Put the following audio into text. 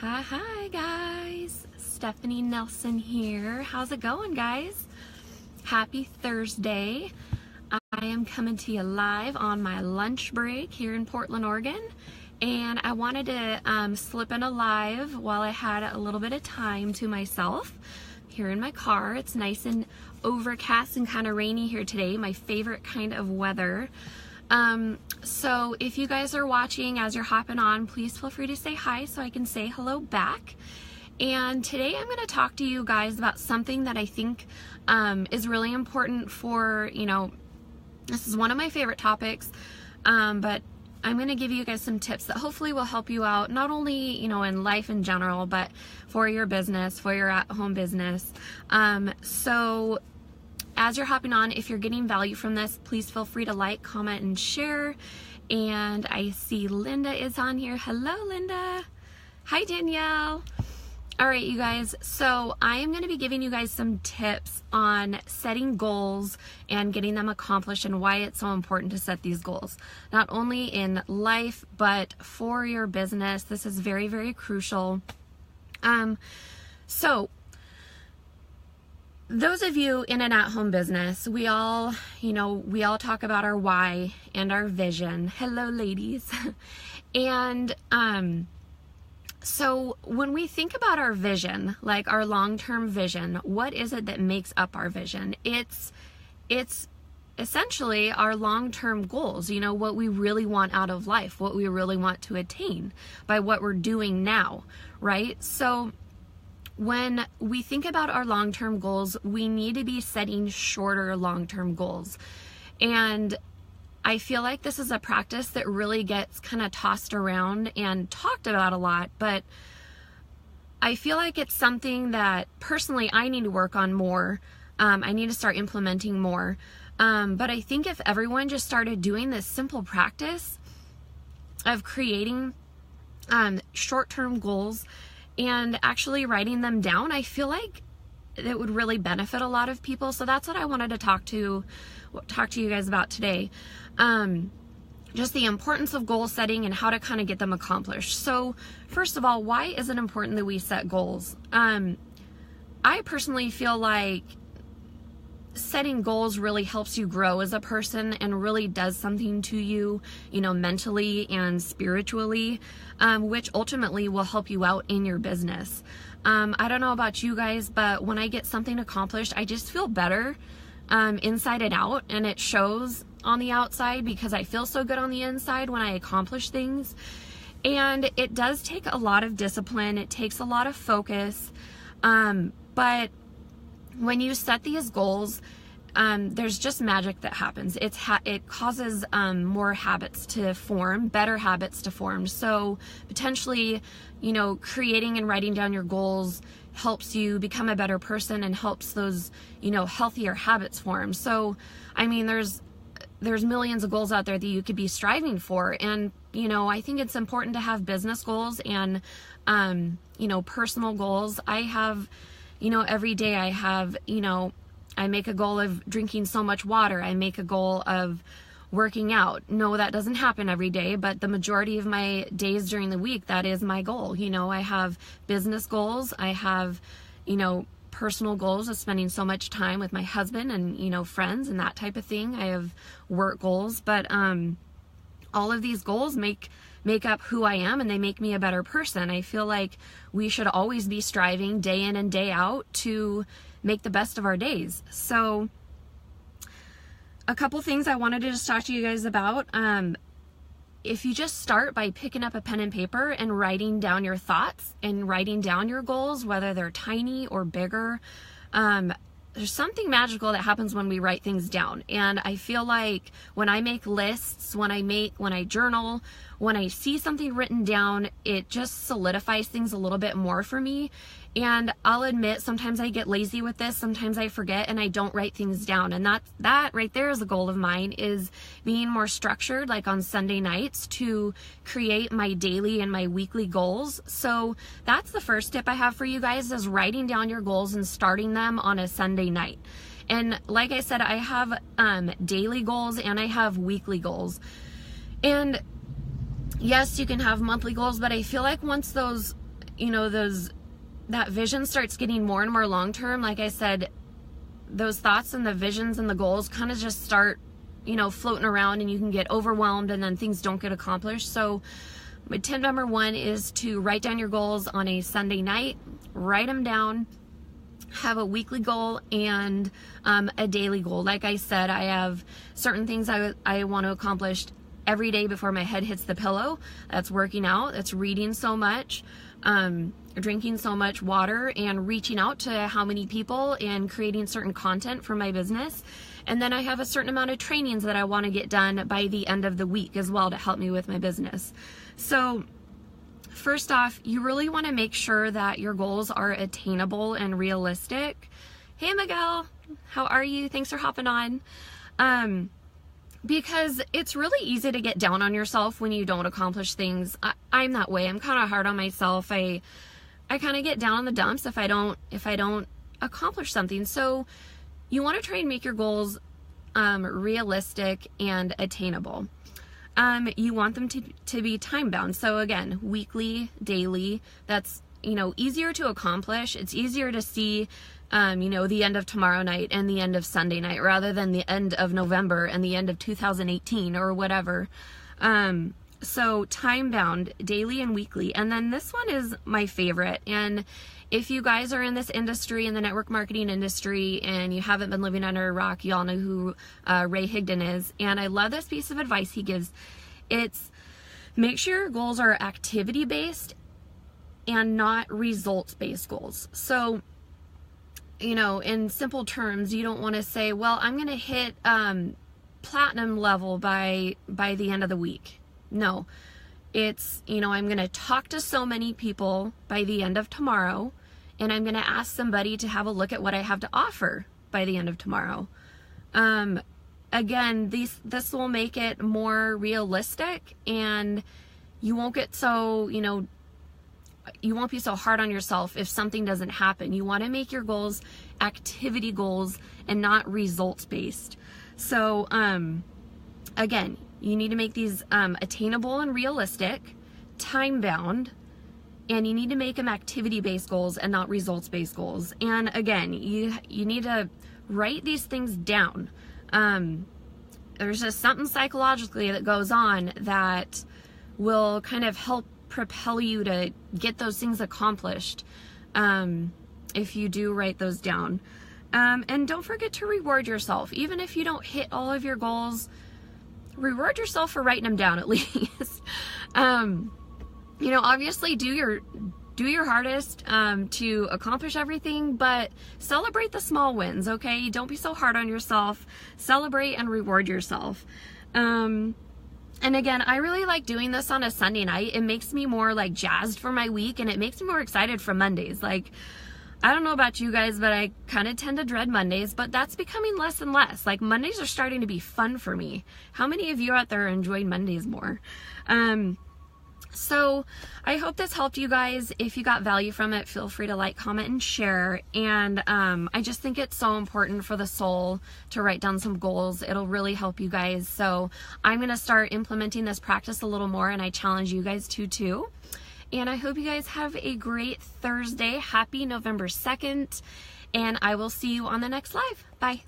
Hi guys, Stephanie Nelson here. How's it going, guys? Happy Thursday. I am coming to you live on my lunch break here in Portland, Oregon, and I wanted to slip in a live while I had a little bit of time to myself here in my car. It's nice and overcast and kind of rainy here today, my favorite kind of weather. So if you guys are watching as you're hopping on, please feel free to say hi so I can say hello back. And today I'm going to talk to you guys about something that I think is really important for, this is one of my favorite topics, but I'm going to give you guys some tips that hopefully will help you out, not only, in life in general, but for your business, for your at-home business. So as you're hopping on, if you're getting value from this, please feel free to like, comment, and share. And I see Linda is on here. Hello, Linda. Hi, Danielle. All right, you guys. So I am going to be giving you guys some tips on setting goals and getting them accomplished and why it's so important to set these goals, not only in life, but for your business. This is very, very crucial. So those of you in an at-home business, we all talk about our why and our vision. Hello, ladies. And so when we think about our vision, like our long-term vision, what is it that makes up our vision? It's essentially our long-term goals, what we really want out of life, what we really want to attain by what we're doing now, right? So when we think about our long-term goals, we need to be setting shorter long-term goals. And I feel like this is a practice that really gets kind of tossed around and talked about a lot, but I feel like it's something that personally I need to work on more. I need to start implementing more. But I think if everyone just started doing this simple practice of creating short-term goals and actually writing them down, I feel like it would really benefit a lot of people. So that's what I wanted to talk to you guys about today. Just the importance of goal setting and how to kind of get them accomplished. So first of all, why is it important that we set goals? I personally feel like setting goals really helps you grow as a person and really does something to you, mentally and spiritually, which ultimately will help you out in your business. I don't know about you guys, but when I get something accomplished, I just feel better inside and out, and it shows on the outside because I feel so good on the inside when I accomplish things. And it does take a lot of discipline. It takes a lot of focus. But when you set these goals, there's just magic that happens. It causes more habits to form, better habits to form. So potentially, creating and writing down your goals helps you become a better person and helps those, healthier habits form. So, I mean, there's millions of goals out there that you could be striving for. And, I think it's important to have business goals and, personal goals. I have, every day I have, I make a goal of drinking so much water. I make a goal of working out. No, that doesn't happen every day, but the majority of my days during the week, that is my goal. I have business goals. I have, personal goals of spending so much time with my husband and, friends and that type of thing. I have work goals, but all of these goals make up who I am, and they make me a better person. I feel like we should always be striving day in and day out to make the best of our days. So a couple things I wanted to just talk to you guys about. If you just start by picking up a pen and paper and writing down your thoughts and writing down your goals, whether they're tiny or bigger, there's something magical that happens when we write things down. And I feel like when I make lists, when I journal, when I see something written down, it just solidifies things a little bit more for me. And I'll admit, sometimes I get lazy with this, sometimes I forget and I don't write things down. And that right there is a goal of mine, is being more structured, like on Sunday nights, to create my daily and my weekly goals. So that's the first tip I have for you guys, is writing down your goals and starting them on a Sunday night. And like I said, I have daily goals and I have weekly goals. And yes, you can have monthly goals, but I feel like once those you know, that vision starts getting more and more long-term, like I said, those thoughts and the visions and the goals kind of just start, you know, floating around, and you can get overwhelmed, and then things don't get accomplished. So my tip number one is to write down your goals on a Sunday night. Write them down. Have a weekly goal and a daily goal. Like I said, I have certain things I want to accomplish every day before my head hits the pillow. That's working out. That's reading so much. Drinking so much water, and reaching out to how many people, and creating certain content for my business. And then I have a certain amount of trainings that I want to get done by the end of the week as well to help me with my business. So first off, you really want to make sure that your goals are attainable and realistic. Hey Miguel, how are you? Thanks for hopping on. Because it's really easy to get down on yourself when you don't accomplish things. I'm that way. I'm kind of hard on myself. I kind of get down in the dumps if I don't accomplish something. So you want to try and make your goals realistic and attainable. You want them to be time bound. So again, weekly, daily, that's, you know, easier to accomplish. It's easier to see, you know, the end of tomorrow night and the end of Sunday night, rather than the end of November and the end of 2018 or whatever. So time bound, daily and weekly. And then this one is my favorite. And if you guys are in this industry, in the network marketing industry, and you haven't been living under a rock, y'all know who Ray Higdon is. And I love this piece of advice he gives. It's make sure your goals are activity based and not results based goals. So, you know, in simple terms, you don't want to say, well, I'm going to hit platinum level by the end of the week. No, it's, you know, I'm going to talk to so many people by the end of tomorrow, and I'm going to ask somebody to have a look at what I have to offer by the end of tomorrow. Again, this will make it more realistic, and you won't get so, you know, you won't be so hard on yourself if something doesn't happen. You want to make your goals activity goals and not results based. So, again, you need to make these attainable and realistic, time bound, and you need to make them activity based goals and not results based goals. And again, you need to write these things down. There's just something psychologically that goes on that will kind of help propel you to get those things accomplished if you do write those down. And don't forget to reward yourself. Even if you don't hit all of your goals, reward yourself for writing them down at least. You know, obviously do your hardest to accomplish everything, but celebrate the small wins, okay? Don't be so hard on yourself. Celebrate and reward yourself. And again, I really like doing this on a Sunday night. It makes me more like jazzed for my week, and it makes me more excited for Mondays. Like, I don't know about you guys, but I kind of tend to dread Mondays, but that's becoming less and less. Like, Mondays are starting to be fun for me. How many of you out there are enjoying Mondays more? So I hope this helped you guys. If you got value from it, feel free to like, comment, and share. And I just think it's so important for the soul to write down some goals. It'll really help you guys. So I'm going to start implementing this practice a little more, and I challenge you guys to too. And I hope you guys have a great Thursday. Happy November 2nd. And I will see you on the next live. Bye.